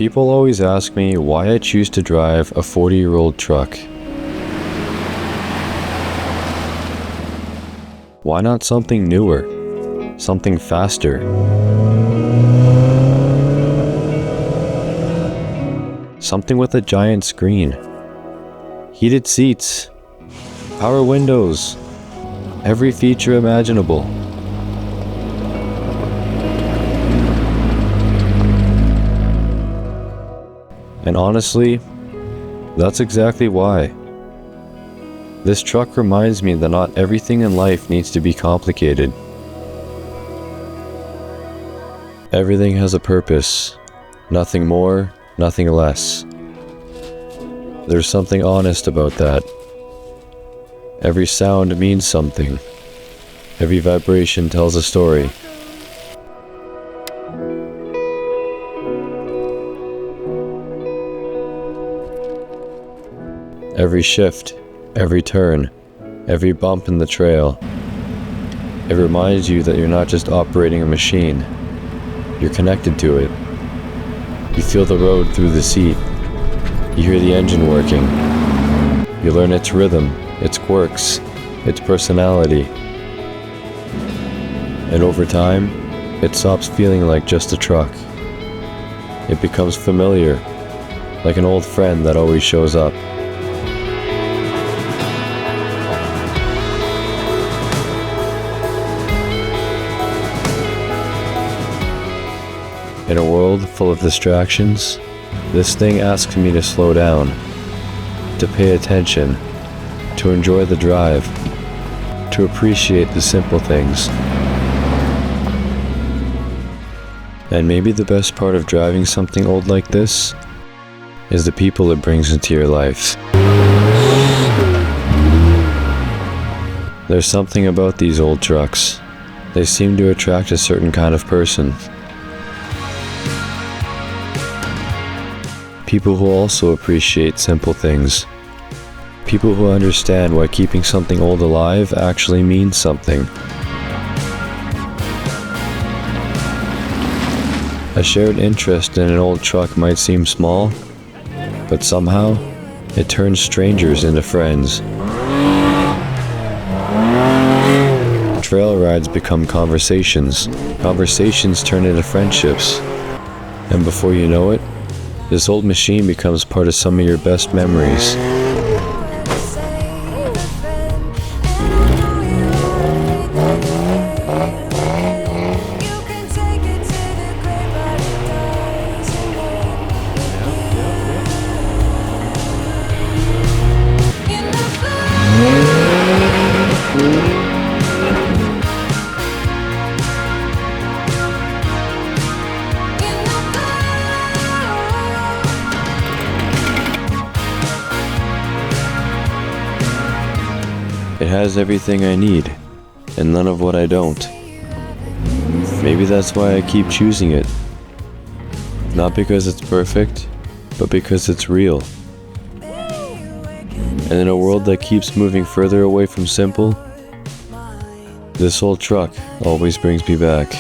People always ask me why I choose to drive a 40-year-old truck. Why not something newer? Something faster? Something with a giant screen, heated seats, power windows, every feature imaginable. And honestly, that's exactly why. This truck reminds me that not everything in life needs to be complicated. Everything has a purpose, nothing more, nothing less. There's something honest about that. Every sound means something. Every vibration tells a story. Every shift, every turn, every bump in the trail, it reminds you that you're not just operating a machine, you're connected to it. You feel the road through the seat. You hear the engine working. You learn its rhythm, its quirks, its personality. And over time, it stops feeling like just a truck. It becomes familiar, like an old friend that always shows up. In a world full of distractions, this thing asks me to slow down, to pay attention, to enjoy the drive, to appreciate the simple things. And maybe the best part of driving something old like this is the people it brings into your life. There's something about these old trucks. They seem to attract a certain kind of person. People who also appreciate simple things. People who understand why keeping something old alive actually means something. A shared interest in an old truck might seem small, but somehow, it turns strangers into friends. Trail rides become conversations. Conversations turn into friendships. And before you know it, this old machine becomes part of some of your best memories. It has everything I need, and none of what I don't. Maybe that's why I keep choosing it. Not because it's perfect, but because it's real. And in a world that keeps moving further away from simple, this old truck always brings me back.